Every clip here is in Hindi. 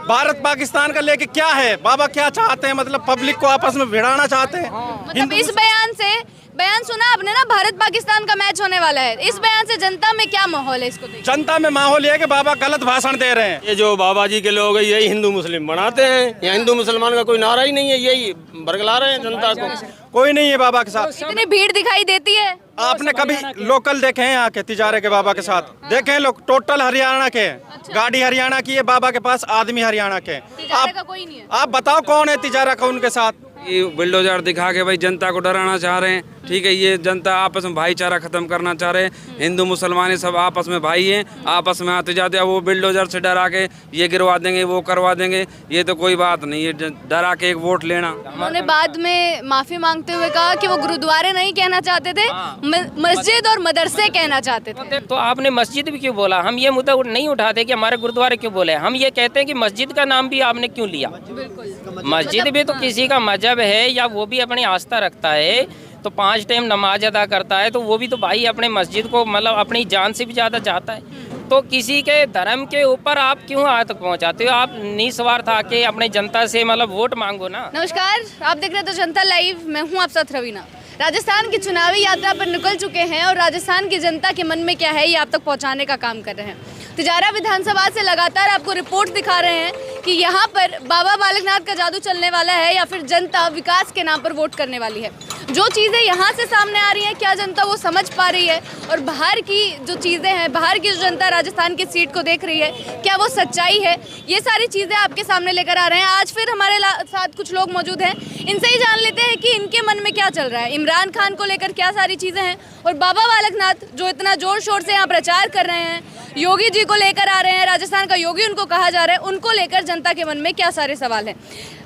भारत पाकिस्तान का लेके क्या है, बाबा क्या चाहते हैं, मतलब पब्लिक को आपस में भिड़ाना चाहते हैं। मतलब इस बयान सुना आपने ना, भारत पाकिस्तान का मैच होने वाला है, इस बयान से जनता में क्या माहौल है इसको देखिए? जनता में माहौल ये है कि बाबा गलत भाषण दे रहे हैं। ये जो बाबा जी के लोग हैं यही हिंदू मुस्लिम बनाते हैं, यहाँ हिंदू मुसलमान का कोई नारा ही नहीं है, यही बरगला रहे हैं जनता को। कोई नहीं है बाबा के साथ। इतनी भीड़ दिखाई देती है। आपने कभी लोकल देखे हैं यहाँ के तिजारे के बाबा के साथ? देखे हैं लोग, टोटल हरियाणा के हैं। गाड़ी हरियाणा की है, बाबा के पास आदमी हरियाणा के हैं। तिजारे का कोई नहीं है। आप बताओ कौन है तिजारा का उनके साथ? ये बुलडोजर दिखा के भाई जनता को डराना चाह रहे हैं। ठीक है, ये जनता आपस में भाईचारा खत्म करना चाह रहे हैं। हिंदू मुसलमान सब आपस में भाई हैं, आपस में आते जाते हैं। वो बुलडोजर से डरा के ये गिरवा देंगे, वो करवा देंगे, ये तो कोई बात नहीं। ये डरा के एक वोट लेना। उन्होंने बाद में माफी मांगते हुए कहा कि वो गुरुद्वारे नहीं कहना चाहते थे, मस्जिद और मदरसे कहना चाहते थे। तो आपने मस्जिद भी क्यों बोला? हम ये मुद्दा नहीं उठाते कि हमारे गुरुद्वारे क्यों बोले, हम ये कहते हैं कि मस्जिद का नाम भी आपने क्यों लिया? मस्जिद भी तो किसी का मजहब है या वो भी अपनी आस्था रखता है, तो 5 टाइम नमाज अदा करता है, तो वो भी तो भाई अपने मस्जिद को मतलब अपनी जान से भी ज़्यादा चाहता है। तो किसी के धर्म के ऊपर आप क्यों हाथ पहुंचाते हो? आप निस्वार्थ आके अपने जनता से मतलब वोट मांगो ना। नमस्कार, आप देख रहे हैं तो जनता लाइव, मैं हूं आप साथ रवीना। राजस्थान की चुनावी यात्रा पर निकल चुके हैं और राजस्थान की जनता के मन में क्या है ये आप तक पहुंचाने का काम कर रहे हैं। तिजारा विधानसभा से लगातार आपको रिपोर्ट दिखा रहे हैं कि यहाँ पर बाबा बालकनाथ का जादू चलने वाला है या फिर जनता विकास के नाम पर वोट करने वाली है। जो चीज़ें यहाँ से सामने आ रही हैं, क्या जनता वो समझ पा रही है? और बाहर की जो चीज़ें हैं, बाहर की जो जनता राजस्थान की सीट को देख रही है, क्या वो सच्चाई है? ये सारी चीज़ें आपके सामने लेकर आ रहे हैं। आज फिर हमारे साथ कुछ लोग मौजूद हैं, इनसे ही जान लेते हैं कि इनके मन में क्या चल रहा है, इमरान खान को लेकर क्या सारी चीज़ें हैं, और बाबा बालकनाथ जो इतना जोर शोर से यहाँ प्रचार कर रहे हैं, योगी जी को लेकर आ रहे हैं, राजस्थान का योगी उनको कहा जा रहा है, उनको लेकर जनता के मन में क्या सारे सवाल हैं।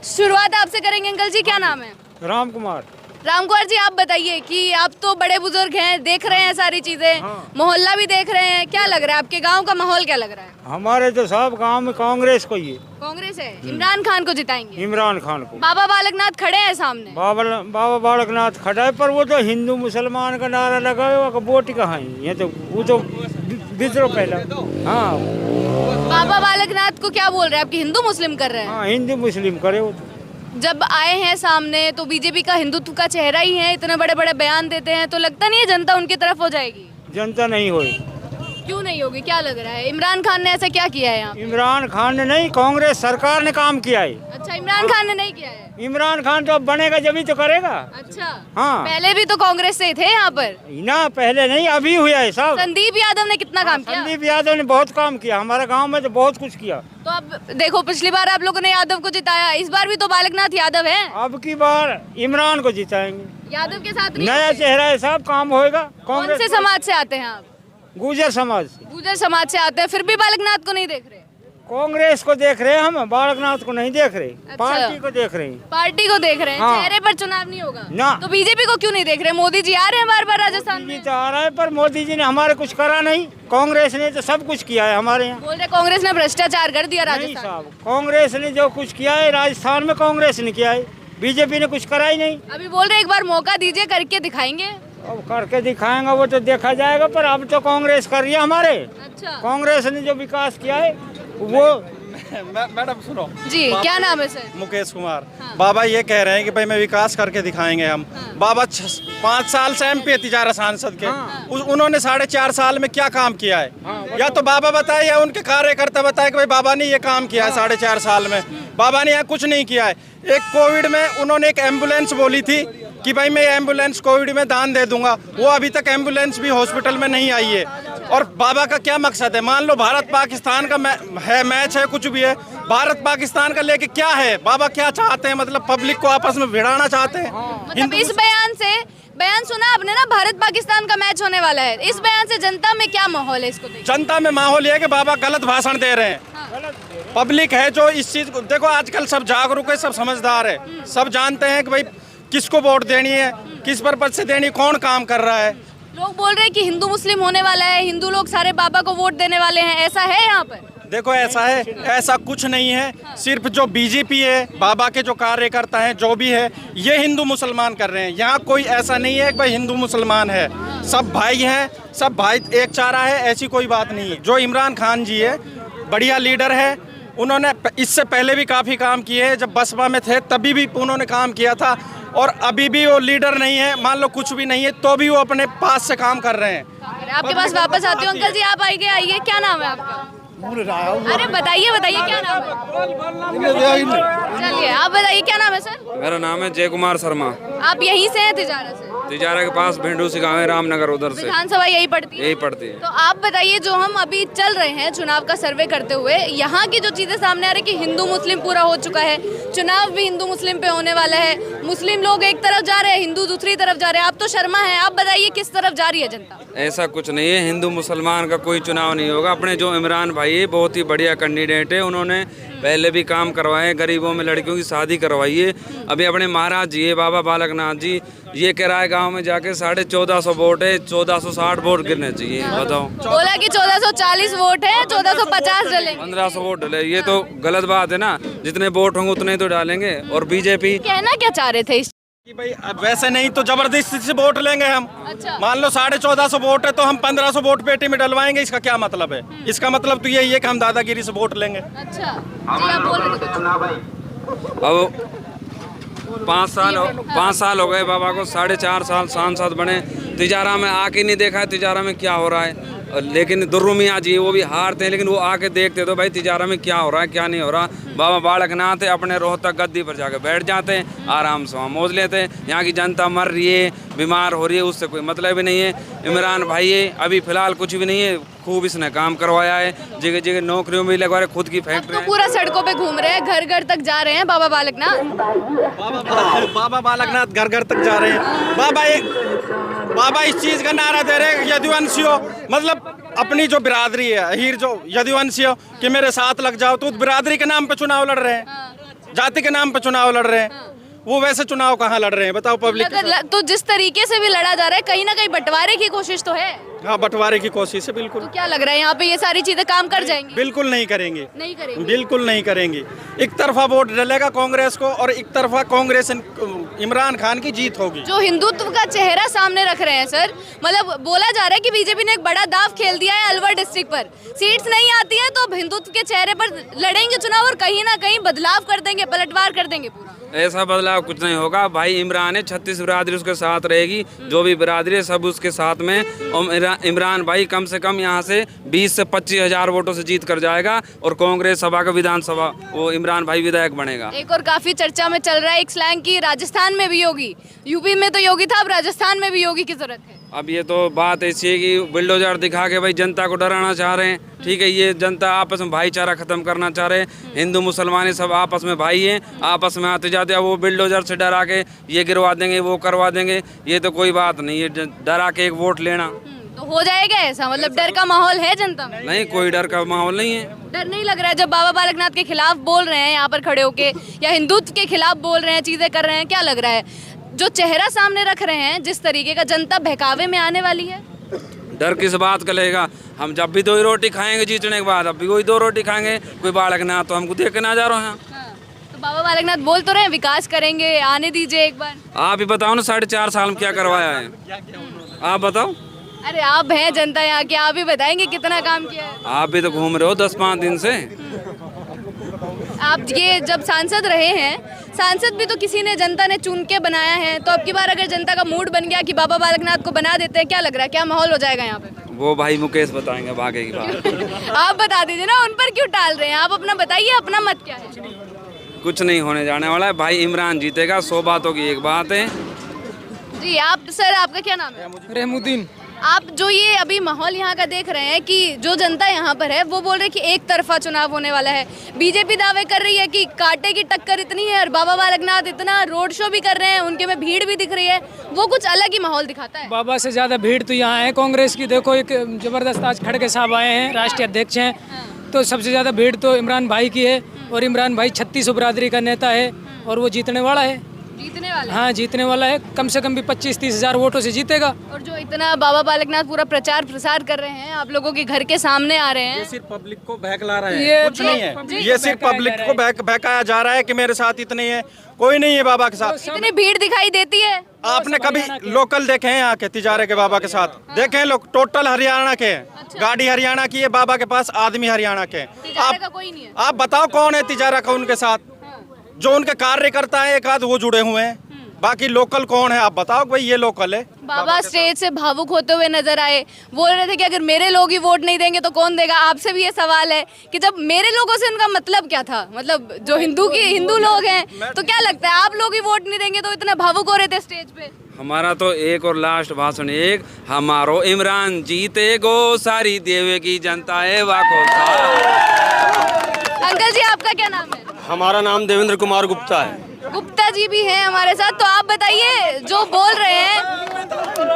शुरुआत आपसे करेंगे। अंकल जी, क्या नाम है? राम कुमार। राम कुमार जी, आप बताइए कि आप तो बड़े बुजुर्ग हैं, देख रहे हैं सारी चीजें, मोहल्ला भी देख रहे हैं, क्या लग रहा है आपके गांव का माहौल क्या लग रहा है? हमारे तो सब गांव में कांग्रेस को ही है। कांग्रेस है, इमरान खान को जिताएंगे? इमरान खान को। बाबा बालकनाथ खड़े हैं सामने। बाबा बालकनाथ खड़ा है, पर वो तो हिंदू मुसलमान का नारा लगा हुआ, वोट कहाँ है? ये तो वो तो विद्रोह पहला। हाँ, बाबा बालकनाथ को क्या बोल रहे हैं? आपके हिंदू मुस्लिम कर रहे हैं? हाँ, हिंदू मुस्लिम करे वो। जब आए हैं सामने तो बीजेपी का हिंदुत्व का चेहरा ही है, इतने बड़े बड़े बयान देते हैं, तो लगता नहीं है जनता उनकी तरफ हो जाएगी? जनता नहीं होगी। क्यों नहीं होगी, क्या लग रहा है? इमरान खान ने ऐसा क्या किया है यहाँ? इमरान खान ने नहीं, कांग्रेस सरकार ने काम किया है। अच्छा, इमरान खान ने नहीं किया है? इमरान खान तो अब बनेगा जब ही तो करेगा। अच्छा, हाँ, पहले भी तो कांग्रेस से थे यहाँ पर ना, पहले नहीं, अभी हुआ है सब। संदीप यादव ने कितना काम किया? संदीप यादव ने बहुत काम किया, हमारे गांव में तो बहुत कुछ किया। तो अब देखो, पिछली बार आप लोगों ने यादव को जिताया, इस बार भी तो बालकनाथ यादव है। अब की बार इमरान को जिताएंगे, यादव के साथ नहीं? नया चेहरा है, सब काम होएगा। कौन से समाज से आते हैं आप? गुजर समाज से। गुजर समाज से आते हैं, फिर भी बालकनाथ को नहीं देख रहे? कांग्रेस को देख रहे हैं हम, बालकनाथ को नहीं देख रहे। अच्छा। पार्टी को देख रहे हैं। पार्टी को देख रहे हैं। हाँ। चेहरे पर चुनाव नहीं होगा ना। तो बीजेपी को क्यों नहीं देख रहे? मोदी जी आ रहे हैं बार बार राजस्थान मोदी में। तो आ रहा है, पर मोदी जी ने हमारे कुछ करा नहीं। कांग्रेस ने तो सब कुछ किया है हमारे यहाँ। बोल रहे कांग्रेस ने भ्रष्टाचार कर दिया नहीं राजस्थान। साहब, कांग्रेस ने जो कुछ किया है राजस्थान में, कांग्रेस ने किया है, बीजेपी ने कुछ करा ही नहीं। अभी बोल रहे एक बार मौका दीजिए, करके दिखाएंगे। अब करके दिखाएंगे वो तो देखा जाएगा, पर अब तो कांग्रेस कर रही है हमारे। अच्छा कांग्रेस ने जो विकास किया है वो। मैडम सुनो जी, क्या नाम है सर? मुकेश कुमार। हाँ। बाबा ये कह रहे हैं कि भाई मैं विकास करके दिखाएंगे हम। बाबा 5 साल से MP तिजारा सांसद के, उन्होंने 4.5 साल में क्या काम किया है? या तो बाबा बताए या उनके कार्यकर्ता बताए कि भाई बाबा ने ये काम किया है 4.5 साल में। बाबा ने यहाँ कुछ नहीं किया है। एक कोविड में उन्होंने एक एम्बुलेंस बोली थी कि भाई मैं एम्बुलेंस कोविड में दान दे दूंगा, वो अभी तक एम्बुलेंस भी हॉस्पिटल में नहीं आई है। और बाबा का क्या मकसद है? मान लो भारत पाकिस्तान का मैच है, कुछ भी है, भारत पाकिस्तान का लेके क्या है? बाबा क्या चाहते हैं, मतलब पब्लिक को आपस में भिड़ाना चाहते हैं। मतलब इस बयान सुना आपने ना, भारत पाकिस्तान का मैच होने वाला है, इस बयान से जनता में क्या माहौल है इसको देखिए? जनता में माहौल ये है कि बाबा गलत भाषण दे रहे हैं। पब्लिक है जो इस चीज को देखो, आजकल सब जागरूक है, सब समझदार है, सब जानते हैं कि भाई किसको वोट देनी है, किस पर्पज से देनी, कौन काम कर रहा है। लोग बोल रहे हैं कि हिंदू मुस्लिम होने वाला है, हिंदू लोग सारे बाबा को वोट देने वाले हैं, ऐसा है यहाँ पर? देखो ऐसा है, ऐसा कुछ नहीं है। सिर्फ जो बीजेपी है, बाबा के जो कार्यकर्ता हैं, जो भी है, ये हिंदू मुसलमान कर रहे हैं। यहाँ कोई ऐसा नहीं है कि भाई हिंदू मुसलमान है, सब भाई हैं, सब भाई एक चारा है, ऐसी कोई बात नहीं है। जो इमरान खान जी है, बढ़िया लीडर है, उन्होंने इससे पहले भी काफ़ी काम किए हैं। जब बसपा में थे तभी भी उन्होंने काम किया था, और अभी भी वो लीडर नहीं है, मान लो कुछ भी नहीं है तो भी वो अपने पास से काम कर रहे हैं। आपके पास वापस आती हूँ। अंकल जी आप आइए, क्या नाम है आपका? अरे बताइए क्या नाम है? चलिए आप बताइए क्या नाम है सर? मेरा नाम है जय कुमार शर्मा। आप यहीं से हैं तिजारा से? तिजारा के पास भिंडू से गाँव है, रामनगर, उधर से विधानसभा यही पड़ती है? यही पड़ती है। तो आप बताइए, जो हम अभी चल रहे हैं चुनाव का सर्वे करते हुए, यहाँ की जो चीजें सामने आ रही कि हिंदू मुस्लिम पूरा हो चुका है, चुनाव भी हिंदू मुस्लिम पे होने वाला है, मुस्लिम लोग एक तरफ जा रहे हैं, हिंदू दूसरी तरफ जा रहे हैं। आप तो शर्मा है, आप बताइए किस तरफ जा रही है जनता? ऐसा कुछ नहीं है, हिंदू मुसलमान का कोई चुनाव नहीं होगा। अपने जो इमरान भाई है बहुत ही बढ़िया कैंडिडेट है, उन्होंने पहले भी काम करवाए, गरीबों में लड़कियों की शादी करवाई है। अभी अपने महाराज जी है बाबा बालकनाथ जी, ये कह रहा है गाँव में जाके 1450 वोट है, 1460 वोट गिरने चाहिए। बताओ, बोला कि 1440 वोट है, 1450 डलेंगे, 1500 वोट डले, ये तो गलत बात है ना। जितने वोट होंगे उतने तो डालेंगे। और बीजेपी कहना क्या चाह रहे थे इस? कि भाई अब वैसे नहीं तो जबरदस्ती से वोट लेंगे हम। अच्छा। मान लो 1450 वोट है तो हम 1500 वोट पेटी में डलवाएंगे, इसका क्या मतलब है? इसका मतलब तो यही है कि हम दादागिरी से वोट लेंगे। अच्छा जी, आप बोल रहे थे। अब 5 साल हो गए बाबा को, 4.5 साल सांसद बने, तिजारा में आके नहीं देखा है तिजारा में क्या हो रहा है। लेकिन दुर्रू मियाँ जी वो भी हारते हैं, लेकिन वो आके देखते तो भाई तिजारा में क्या हो रहा है क्या नहीं हो रहा। बाबा बालकनाथ अपने रोहतक गद्दी पर जाकर बैठ जाते हैं, आराम से वहाँ मौज लेते हैं। यहाँ की जनता मर रही है, बीमार हो रही है, उससे कोई मतलब ही नहीं है। इमरान भाई है, अभी फिलहाल कुछ भी नहीं है, खूब इसने काम करवाया है, जगह जगह नौकरियों में लगवा रहे, खुद की फैक्ट्री तो पूरा सड़कों पे घूम रहे हैं, घर घर तक जा रहे हैं बाबा बालकनाथ। बाबा बालकनाथ घर घर तक जा रहे हैं। बाबा इस चीज का नारा दे रहे हैं, यदुवंशी हो, मतलब अपनी जो बिरादरी है हीर, जो यदुवंशी हो कि मेरे साथ लग जाओ, तो उस बिरादरी के नाम पे चुनाव लड़ रहे हैं, जाति के नाम पे चुनाव लड़ रहे हैं। वो वैसे चुनाव कहाँ लड़ रहे हैं बताओ पब्लिक? तो जिस तरीके से भी लड़ा जा रहा है, कहीं ना कहीं बंटवारे की कोशिश तो है। हाँ, बंटवारे की कोशिश है बिल्कुल। तो क्या लग रहा है यहाँ पे ये सारी चीजें काम कर जाएंगी? बिल्कुल नहीं करेंगे, नहीं करेंगे, बिल्कुल नहीं करेंगे। एक तरफा वोट डलेगा कांग्रेस को, और एक तरफा कांग्रेस इमरान खान की जीत होगी। जो हिंदुत्व का चेहरा सामने रख रहे हैं सर, मतलब बोला जा रहा है कि बीजेपी ने एक बड़ा दाव खेल दिया है अलवर डिस्ट्रिक्ट पर, सीट्स नहीं आती है तो हिंदुत्व के चेहरे पर लड़ेंगे चुनाव और कहीं ना कहीं बदलाव कर देंगे, पलटवार कर देंगे पूरा। ऐसा बदलाव कुछ नहीं होगा भाई। इमरान है, 36 बिरादरी उसके साथ रहेगी, जो भी बिरादरी है सब उसके साथ में। और इमरान भाई कम से कम यहाँ से 20 से 25 हजार वोटों से जीत कर जाएगा, और कांग्रेस सभा का विधानसभा वो इमरान भाई विधायक बनेगा। एक और काफी चर्चा में चल रहा है एक स्लैंग की, राजस्थान में भी योगी, यूपी में तो योगी था, अब राजस्थान में भी योगी की जरूरत है। अब ये तो बात ऐसी है कि बुलडोजर दिखा के भाई जनता को डराना चाह रहे हैं। ठीक है, ये जनता आपस में भाईचारा खत्म करना चाह रहे हैं। हिंदू मुसलमान सब आपस में भाई हैं, आपस में आते जाते, अब वो बुलडोजर से डरा के ये गिरवा देंगे, वो करवा देंगे, ये तो कोई बात नहीं है। डरा के एक वोट लेना तो हो जाएगा ऐसा, मतलब डर का माहौल है जनता में? नहीं, कोई डर का माहौल नहीं है। डर नहीं लग रहा है जब बाबा बालकनाथ के खिलाफ बोल रहे हैं यहाँ पर खड़े होके, या हिंदुत्व के खिलाफ बोल रहे हैं, चीजें कर रहे हैं, क्या लग रहा है जो चेहरा सामने रख रहे हैं, जिस तरीके का, जनता बहकावे में आने वाली है? डर किस बात का लगेगा? हम जब भी 2 रोटी खाएंगे जीतने के बाद, अब भी वही 2 रोटी खाएंगे। कोई बालकनाथ तो हमको देख के ना जा रहे हैं। तो बाबा बालकनाथ बोल तो रहे हैं विकास करेंगे, आने दीजिए एक बार। आप ही बताओ ना, 4.5 साल में क्या करवाया है, आप बताओ। अरे आप हैं जनता यहाँ की, आप ही बताएंगे कितना काम किया है। आप भी तो घूम रहे हो 10-5 दिन से। आप ये जब सांसद रहे हैं, सांसद भी तो किसी ने, जनता ने चुन के बनाया है, तो अब की बार अगर जनता का मूड बन गया कि बाबा बालकनाथ को बना देते हैं, क्या लग रहा है, क्या माहौल हो जाएगा यहाँ पे? वो भाई मुकेश बताएंगे आगे की बात। आप बता दीजिए ना, उन पर क्यों टाल रहे हैं? आप अपना बताइए, अपना मत क्या है? कुछ नहीं होने जाने वाला है भाई, इमरान जीतेगा। 100 बातों की एक बात है। जी आप सर, आपका क्या नाम है? रहमुद्दीन। आप जो ये अभी माहौल यहाँ का देख रहे हैं कि जो जनता यहाँ पर है वो बोल रही है कि एक तरफा चुनाव होने वाला है, बीजेपी दावे कर रही है कि कांटे की टक्कर इतनी है, और बाबा बालकनाथ इतना रोड शो भी कर रहे हैं, उनके में भीड़ भी दिख रही है, वो कुछ अलग ही माहौल दिखाता है। बाबा से ज़्यादा भीड़ तो यहाँ है कांग्रेस की। देखो एक ज़बरदस्त आज खड़गे साहब आए हैं, राष्ट्रीय अध्यक्ष हैं, तो सबसे ज़्यादा भीड़ तो इमरान भाई की है, और इमरान भाई 36 बिरादरी का नेता है, और वो जीतने वाला है। जीतने वाला है। हाँ जीतने वाला है, कम से कम भी 25-30 हज़ार वोटों से जीतेगा। और जो इतना बाबा बालकनाथ पूरा प्रचार प्रसार कर रहे हैं, आप लोगों के घर के सामने आ रहे हैं, सिर्फ पब्लिक को बहकला रहे हैं, ये कुछ नहीं है। पब्लिक ये सिर्फ पब्लिक को बहकाया जा रहा है कि मेरे साथ इतने है, कोई नहीं है बाबा के साथ। इतनी भीड़ दिखाई देती है। आपने कभी लोकल देखे हैं यहाँ के तिजारे के बाबा के साथ? देखे हैं लोग, टोटल हरियाणा के हैं, गाड़ी हरियाणा की है, बाबा के पास आदमी हरियाणा के हैं। तिजारे का कोई नहीं है। आप बताओ कौन है तिजारा का उनके साथ? जो उनके कार्यकर्ता है एक आध वो जुड़े हुए हैं, बाकी लोकल कौन है? आप बताओ भाई, ये लोकल है। बाबा स्टेज से भावुक होते हुए नजर आए, बोल रहे थे कि अगर मेरे लोग ही वोट नहीं देंगे तो कौन देगा। आपसे भी ये सवाल है कि जब मेरे लोगों से उनका मतलब क्या था? मतलब जो हिंदू लोग हैं, तो क्या लगता है आप लोग ही वोट नहीं देंगे तो इतना भावुक हो रहे थे स्टेज पे? हमारा तो एक और लास्ट भाषण एक, हमारो इमरान जीते गो, सारी देवे की जनता है वाको। अंकल जी आपका क्या नाम है? हमारा नाम देवेंद्र कुमार गुप्ता है। गुप्ता जी भी हैं हमारे साथ। तो आप बताइए, जो बोल रहे हैं,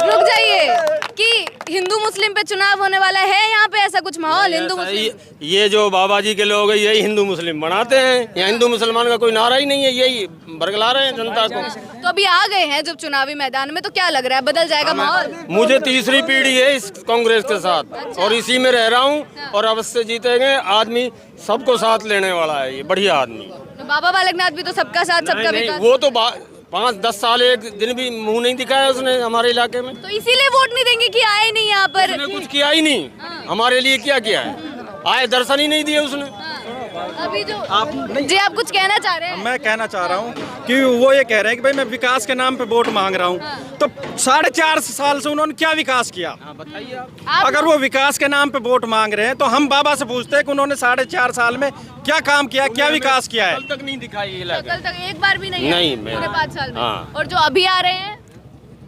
रुक जाइए, कि हिंदू मुस्लिम पे चुनाव होने वाला है, यहाँ पे ऐसा कुछ माहौल हिंदू मुस्लिम? ये जो बाबा जी के लोग हैं यही हिंदू मुस्लिम बनाते हैं, यहाँ हिंदू मुसलमान का कोई नारा ही नहीं है, यही बरगला रहे हैं जनता को। तो अभी आ गए हैं जब चुनावी मैदान में, तो क्या लग रहा है, बदल जाएगा माहौल? मुझे तीसरी पीढ़ी है इस कांग्रेस के साथ और इसी में रह रहा हूँ और अवश्य जीतेंगे। आदमी सबको साथ लेने वाला है, ये बढ़िया आदमी। तो बाबा बालकनाथ भी तो सबका साथ सबका नहीं, विकास। वो तो 5-10 साल एक दिन भी मुंह नहीं दिखाया उसने हमारे इलाके में। तो इसीलिए वोट नहीं देंगे कि आए नहीं यहाँ पर? उसने कुछ किया ही नहीं, हमारे लिए क्या किया है? आए दर्शन ही नहीं दिए उसने। अभी जो जी आप कुछ कहना चाह रहे हैं? मैं कहना चाह रहा हूँ कि वो ये कह रहे हैं कि भाई मैं विकास के नाम पे वोट मांग रहा हूँ, तो 4.5 साल से उन्होंने क्या विकास किया? बताइए आप। अगर वो विकास के नाम पे वोट मांग रहे हैं तो हम बाबा से पूछते हैं कि उन्होंने 4.5 साल में क्या काम किया, क्या विकास किया है? कल तक नहीं दिखाई ये इलाके। कल तक एक बार भी नहीं नहीं, है पूरे 5 साल में। हाँ। और जो अभी आ रहे हैं,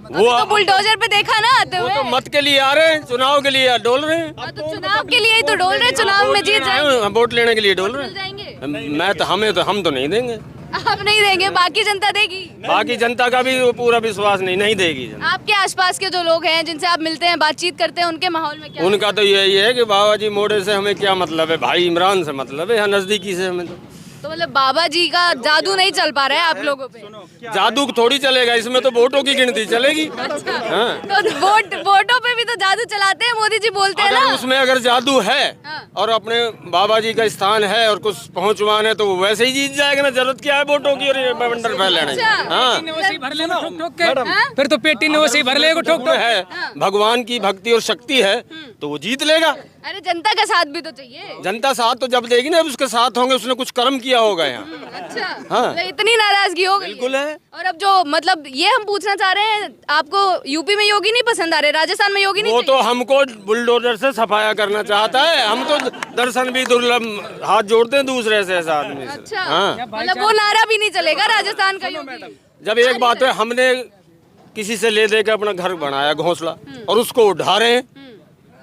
वो तो बुलडोजर पे देखा ना आते वो हुए। तो मत के लिए आ रहे हैं, चुनाव के लिए डोल रहे हैं। हाँ, तो चुनाव के लिए ही तो डोल रहे हैं, चुनाव में जीत जाएंगे। वोट लेने के लिए डोल रहे मिल जाएंगे। हैं। हम तो नहीं देंगे, आप नहीं देंगे, बाकी जनता देगी। बाकी जनता का भी पूरा विश्वास नहीं देगी जनता। आपके आसपास के जो लोग हैं, जिनसे आप मिलते हैं, बातचीत करते हैं, उनके माहौल में क्या? उनका तो यही है कि बाबा जी मोड़े से हमें क्या मतलब है, भाई इमरान से मतलब है, नजदीकी से हमें तो मतलब बाबा जी का जादू नहीं चल पा रहा है आप लोगों पे? जादू थोड़ी चलेगा, इसमें तो वोटों की गिनती चलेगी। हाँ। तो वोटों पे भी तो जादू चलाते हैं, मोदी जी बोलते हैं अगर ना। उसमें अगर जादू है हाँ। और अपने बाबा जी का स्थान है और कुछ पहुंचवान है तो वो वैसे ही जीत जाएगा ना। जरूरत क्या है वोटों की और ये बवंडर फैलाने की? अच्छा। हाँ भर लेना ठोक ठोक के, फिर तो पेटी ने वैसे ही भर लेगा ठोक ठोक। है भगवान की भक्ति और शक्ति है तो वो जीत लेगा। अरे जनता का साथ भी तो चाहिए। जनता साथ तो जब देगी ना, उसके साथ होंगे, उसने कुछ कर्म किया होगा यहाँ। अच्छा। हाँ। तो इतनी नाराजगी हो गई बिल्कुल है। और अब जो मतलब ये हम पूछना चाह रहे हैं, आपको यूपी में योगी नहीं पसंद आ रहे, राजस्थान में योगी नहीं वो चाहिए? तो हमको बुलडोजर से सफाया करना चाहता है। हम तो दर्शन भी दुर्लभ हाथ जोड़ते हैं दूसरे से ऐसा आदमी से। अच्छा। हाँ। मतलब वो नारा भी नहीं चलेगा राजस्थान का योगी? जब एक बात है, हमने किसी से ले दे के अपना घर बनाया घोंसला और उसको उठा रहे हैं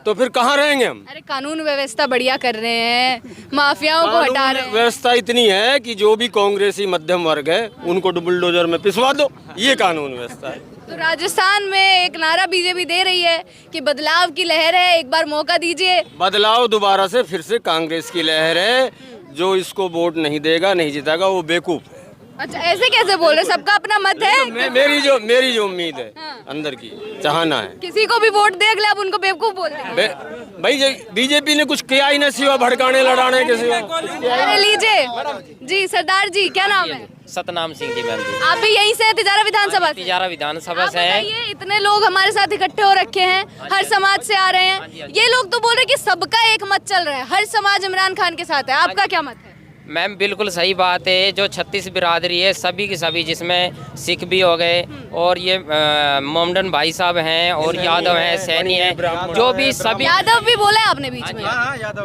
तो फिर कहाँ रहेंगे हम? अरे कानून व्यवस्था बढ़िया कर रहे हैं, माफियाओं को हटा रहे हैं। व्यवस्था इतनी है कि जो भी कांग्रेसी मध्यम वर्ग है उनको बुलडोजर में पिसवा दो, ये कानून व्यवस्था है। तो राजस्थान में एक नारा बीजेपी दे रही है कि बदलाव की लहर है, एक बार मौका दीजिए। बदलाव दोबारा से फिर से कांग्रेस की लहर है। जो इसको वोट नहीं देगा, नहीं जीतेगा, वो बेवकूफ है। अच्छा, ऐसे कैसे बोल रहे? सबका अपना मत है। मेरी जो उम्मीद है अंदर की चाहना है, किसी को भी वोट दे अगले आप उनको बेवकूफ बोल रहे हैं। भाई बीजेपी ने कुछ किया ही नहीं सिवा भड़काने लड़ाने के सिवा। अरे लीजिए जी, सरदार जी क्या नाम है? सतनाम सिंह जी मैम जी। आप भी यहीं से तिजारा विधानसभा से? तिजारा विधानसभा आप से है। बताइए, इतने लोग हमारे साथ इकट्ठे हो रखे हैं, हर समाज से आ रहे हैं। ये लोग तो बोल रहे हैं कि सबका एक मत चल रहा है, हर समाज इमरान खान के साथ है। आपका क्या मत है? मैम बिल्कुल सही बात है। जो 36 बिरादरी है सभी की सभी, जिसमें सिख भी हो गए और ये मोमडन भाई साहब हैं और यादव हैं, सैनी हैं, जो भी सभी। यादव भी बोला है आपने बीच में?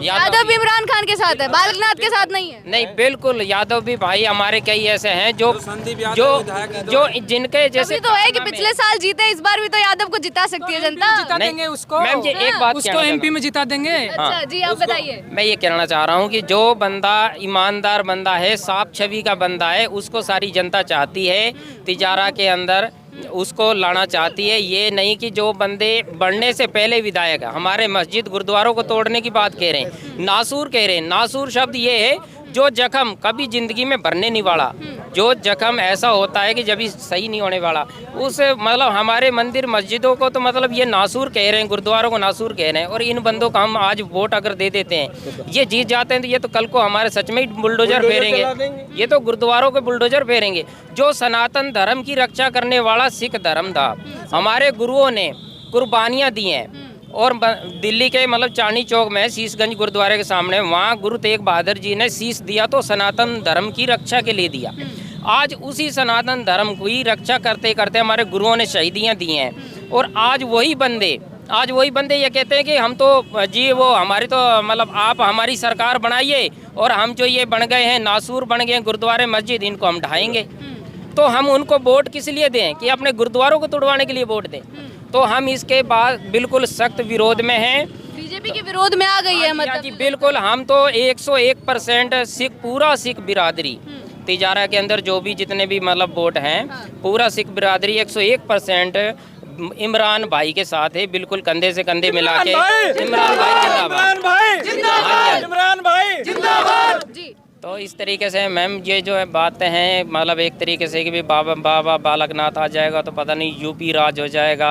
यादव भी इमरान खान के साथ है, बालकनाथ के साथ नहीं है? नहीं, बिल्कुल यादव भी भाई हमारे कई ऐसे हैं जो जिनके जैसे अभी तो है कि पिछले साल जीते, इस बार भी तो यादव को जिता सकती है जनता। जिता देंगे उसको। मैम जी एक बात उसको एमपी में जिता देंगे। अच्छा जी, आप बताइए। मैं ये कहना चाह रहा हूँ कि जो बंदा ईमानदार बंदा है, साफ छवि का बंदा है, उसको सारी जनता चाहती है तिजारा के अंदर, उसको लाना चाहती है। ये नहीं कि जो बंदे बढ़ने से पहले विधायक है, हमारे मस्जिद गुरुद्वारों को तोड़ने की बात कह रहे हैं, नासूर कह रहे हैं। नासूर शब्द ये है जो जख्म कभी जिंदगी में भरने नहीं वाला, जो जख्म ऐसा होता है कि जब ही सही नहीं होने वाला, उस मतलब हमारे मंदिर मस्जिदों को तो मतलब ये नासूर कह रहे हैं, गुरुद्वारों को नासूर कह रहे हैं। और इन बंदों का हम आज वोट अगर दे देते हैं, ये जीत जाते हैं, तो ये तो कल को हमारे सच में ही बुलडोजर फेरेंगे, ये तो गुरुद्वारों के बुलडोजर फेरेंगे। जो सनातन धर्म की रक्षा करने वाला सिख धर्म था, हमारे गुरुओं ने कुर्बानियाँ दी हैं। और दिल्ली के मतलब चांदनी चौक में शीशगंज गुरुद्वारे के सामने, वहाँ गुरु तेग बहादुर जी ने शीश दिया तो सनातन धर्म की रक्षा के लिए दिया। आज उसी सनातन धर्म की रक्षा करते करते हमारे गुरुओं ने शहीदियाँ दी हैं। और आज वही बंदे ये कहते हैं कि हम तो जी वो हमारी तो मतलब आप हमारी सरकार बनाइए, और हम जो ये बन गए हैं नासूर बन गए हैं गुरुद्वारे मस्जिद, इनको हम ढाएंगे। तो हम उनको वोट किस लिए दें कि अपने गुरुद्वारों को तोड़वाने के लिए वोट दें? तो हम इसके बाद बिल्कुल सख्त विरोध में हैं। बीजेपी के विरोध में आ गई है मतलब? जी बिल्कुल, हम तो 101% सिख, पूरा सिख बिरादरी तिजारा के अंदर जो भी जितने भी मतलब वोट हैं, पूरा सिख बिरादरी 101% इमरान भाई के साथ है, बिल्कुल कंधे से कंधे मिला के। इमरान भाई जिंदाबाद, इमरान भाई जिंदाबाद जी। तो इस तरीके से मैम ये जो है बातें हैं, मतलब एक तरीके से कि भी बाबा बालकनाथ आ जाएगा तो पता नहीं यूपी राज हो जाएगा,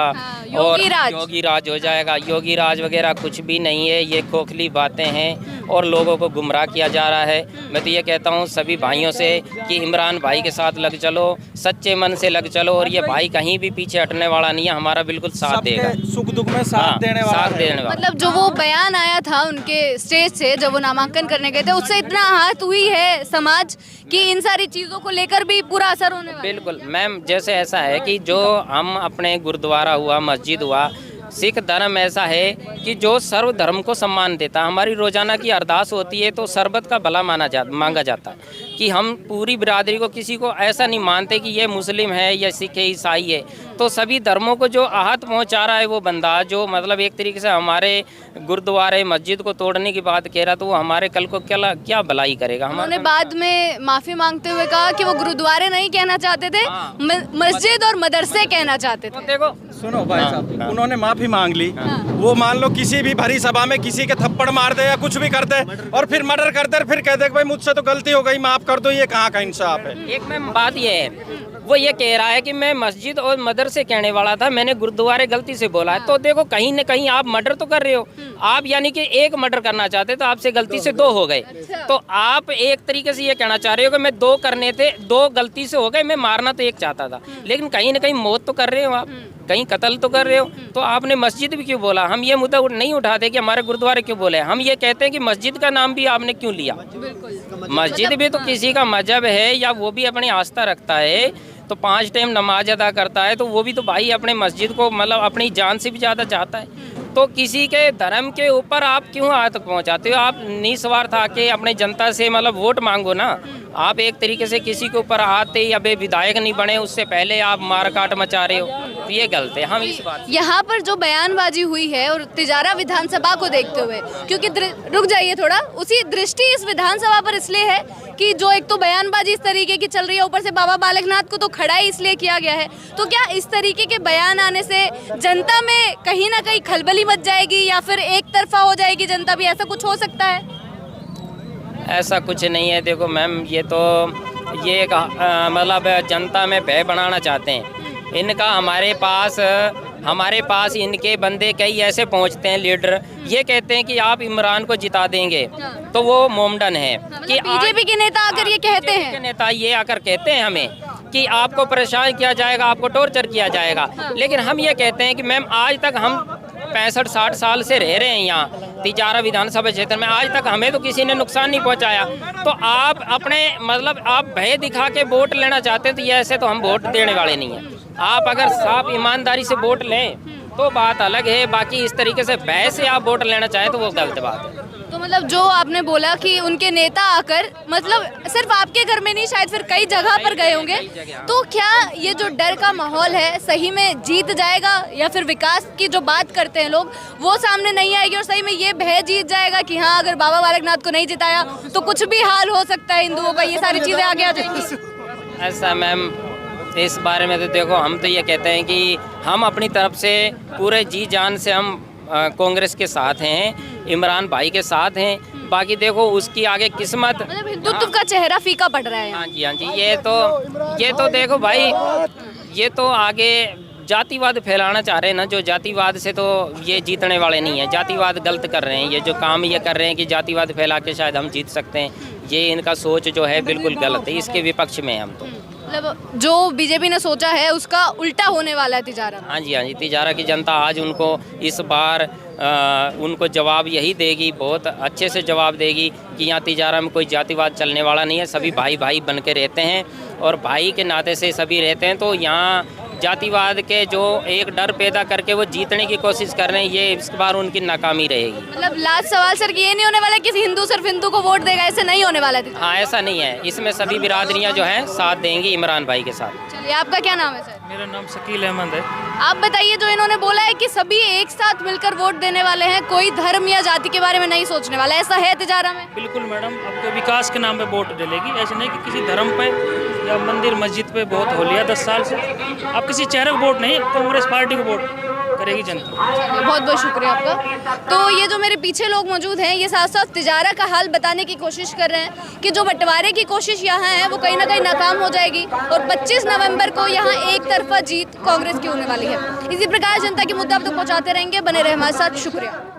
और योगी राज हो जाएगा। योगी राज वगैरह कुछ भी नहीं है, ये खोखली बातें हैं और लोगों को गुमराह किया जा रहा है। मैं तो ये कहता हूँ सभी भाइयों से कि इमरान भाई के साथ लग चलो, सच्चे मन से लग चलो, और ये भाई कहीं भी पीछे हटने वाला नहीं है, हमारा बिल्कुल साथ देगा, सुख दुख में साथ देने वाला। मतलब जो वो बयान आया था उनके स्टेज से जब वो नामांकन करने गए थे, उससे इतना आहत हुई है समाज कि इन सारी चीजों को लेकर भी पूरा असर होने वाला है। बिल्कुल मैम, जैसे ऐसा है कि जो हम अपने गुरुद्वारा हुआ, मस्जिद हुआ, सिख धर्म ऐसा है कि जो सर्व धर्म को सम्मान देता है। हमारी रोजाना की अरदास होती है तो शरबत का भला मांगा जाता है कि हम पूरी बिरादरी को, किसी को ऐसा नहीं मानते कि ये मुस्लिम है या सिख है ईसाई है। तो सभी धर्मों को जो आहत पहुंचा रहा है वो बंदा, जो मतलब एक तरीके से हमारे गुरुद्वारे मस्जिद को तोड़ने की बात कह रहा, तो वो हमारे कल को क्या भलाई करेगा। उन्होंने बाद में माफी मांगते हुए कहा कि वो गुरुद्वारे नहीं कहना चाहते थे, मस्जिद और मदरसे कहना चाहते थे। देखो सुनो भाई साहब, उन्होंने माफी मांग ली, वो मान लो किसी भी भरी सभा में किसी के थप्पड़ मार दे या कुछ भी कर दे और फिर मर्डर कर दे, फिर कह दे भाई मुझसे तो गलती हो गई, माफ कर दो, ये कहाँ का इंसाफ है? एक मैम बात ये है, वो ये कह रहा है कि मैं मस्जिद और मदरसे कहने वाला था, मैंने गुरुद्वारे गलती से बोला है। तो देखो कहीं न कहीं आप मर्डर तो कर रहे हो, आप यानी कि एक मर्डर करना चाहते तो आपसे गलती से 2 हो गए। तो आप एक तरीके से ये कहना चाह रहे हो कि मैं 2 करने थे, 2 गलती से हो गए, मैं मारना तो एक चाहता था, लेकिन कहीं न कहीं मौत तो कर रहे हो आप, कहीं कत्ल तो कर रहे हो। तो आपने मस्जिद भी क्यों बोला? हम ये मुद्दा नहीं उठाते कि हमारे गुरुद्वारे क्यों बोले, हम ये कहते हैं कि मस्जिद का नाम भी आपने क्यों लिया? मस्जिद भी तो किसी का मजहब है या वो भी अपनी आस्था रखता है, तो 5 टाइम नमाज अदा करता है, तो वो भी तो भाई अपने मस्जिद को मतलब अपनी जान से भी ज़्यादा चाहता है। तो किसी के धर्म के ऊपर आप क्यों हाथ पहुंचाते हो? आप निस्वार्थ आके अपने जनता से मतलब वोट मांगो ना। आप एक तरीके से किसी के ऊपर आते या बे विधायक नहीं बने उससे पहले आप मार काट मचा रहे हो, तो ये गलत है। हम इस बात यहाँ पर जो बयानबाजी हुई है और तिजारा विधानसभा को देखते हुए, क्योंकि रुक जाइए थोड़ा, उसी दृष्टि इस विधानसभा पर इसलिए है कि जो एक तो बयानबाजी इस तरीके की चल रही है, ऊपर से बाबा बालकनाथ को तो खड़ा ही इसलिए किया गया है। तो क्या इस तरीके के बयान आने से जनता में कहीं ना कहीं खलबली मच जाएगी या फिर एक तरफा हो जाएगी जनता भी, ऐसा कुछ हो सकता है? ऐसा कुछ नहीं है। देखो मैम, ये तो ये मतलब जनता में भय बनाना चाहते हैं। इनका हमारे पास इनके बंदे कई ऐसे पहुंचते हैं, लीडर ये कहते हैं कि आप इमरान को जिता देंगे, तो वो मोमडन है कि बीजेपी के नेता आकर ये कहते हैं, नेता ये आकर कहते हैं हमें कि आपको परेशान किया जाएगा, आपको टॉर्चर किया जाएगा। लेकिन हम ये कहते हैं कि मैम आज तक हम 65-60 साल से रह रहे हैं यहाँ तिजारा विधानसभा क्षेत्र में, आज तक हमें तो किसी ने नुकसान नहीं पहुँचाया। तो आप अपने मतलब आप भय दिखा के वोट लेना चाहते हैं, तो ये ऐसे तो हम वोट देने वाले नहीं हैं। आप अगर साफ ईमानदारी से वोट लें तो बात अलग है, बाकी इस तरीके से भय से आप वोट लेना चाहें तो वो गलत बात है। तो मतलब जो आपने बोला कि उनके नेता आकर मतलब सिर्फ आपके घर में नहीं, शायद फिर कई जगह पर गए होंगे, तो क्या ये जो डर का माहौल है सही में जीत जाएगा या फिर विकास की जो बात करते हैं लोग वो सामने नहीं आएगी और सही में ये भय जीत जाएगा कि हाँ अगर बाबा बालकनाथ को नहीं जिताया तो कुछ भी हाल हो सकता है हिंदुओं का, ये सारी चीज़ें आगे आ जाएंगी? ऐसा मैम इस बारे में तो देखो, हम तो ये कहते हैं कि हम अपनी तरफ से पूरे जी जान से हम कांग्रेस के साथ हैं, इमरान भाई के साथ हैं। बाकी देखो उसकी आगे किस्मत। मतलब हिंदुत्व का चेहरा फीका पड़ रहा है यहाँ। हाँ जी, हाँ जी, ये तो देखो भाई, ये तो आगे जातिवाद फैलाना चाह रहे हैं ना, जो जातिवाद से तो ये जीतने वाले नहीं है। जातिवाद गलत कर रहे हैं, ये जो काम ये कर रहे हैं कि जातिवाद फैला के शायद हम जीत सकते हैं, ये इनका सोच जो है बिल्कुल गलत है। इसके विपक्ष में हैं हम तो। मतलब जो बीजेपी ने सोचा है उसका उल्टा होने वाला है तिजारा में। हाँ जी, हाँ जी, तिजारा की जनता आज उनको इस बार उनको जवाब यही देगी, बहुत अच्छे से जवाब देगी कि यहाँ तिजारा में कोई जातिवाद चलने वाला नहीं है। सभी भाई भाई बन के रहते हैं और भाई के नाते से सभी रहते हैं। तो यहाँ जातिवाद के जो एक डर पैदा करके वो जीतने की कोशिश कर रहे हैं, ये इस बार उनकी नाकामी रहेगी। मतलब लास्ट सवाल सर कि ये नहीं होने वाला कि हिंदू सिर्फ हिंदू को वोट देगा, ऐसे नहीं होने वाला है। हाँ, ऐसा नहीं है, इसमें सभी बिरादरियाँ जो हैं साथ देंगी इमरान भाई के साथ। चलिए, आपका क्या नाम है सर? मेरा नाम शकील अहमद है। आप बताइए, जो इन्होंने बोला है कि सभी एक साथ मिलकर वोट देने वाले हैं, कोई धर्म या जाति के बारे में नहीं सोचने वाला, ऐसा है तिजारा में? बिल्कुल मैडम, आपको विकास के नाम पे वोट डलेगी, ऐसे नहीं कि किसी धर्म पे या मंदिर मस्जिद पे बहुत हो लिया 10 साल से। आप किसी चेहरे को वोट नहीं, कांग्रेस पार्टी को वोट करेगी जनता। चलिए, बहुत बहुत शुक्रिया आपका। तो ये जो मेरे पीछे लोग मौजूद हैं, ये साथ साथ तिजारा का हाल बताने की कोशिश कर रहे हैं कि जो बंटवारे की कोशिश यहाँ है वो कहीं ना कहीं नाकाम हो जाएगी और 25 नवंबर को यहाँ एक तरफा जीत कांग्रेस की होने वाली है। इसी प्रकार जनता के मुद्दा आप तक पहुँचाते रहेंगे, बने रहे हमारे साथ। शुक्रिया।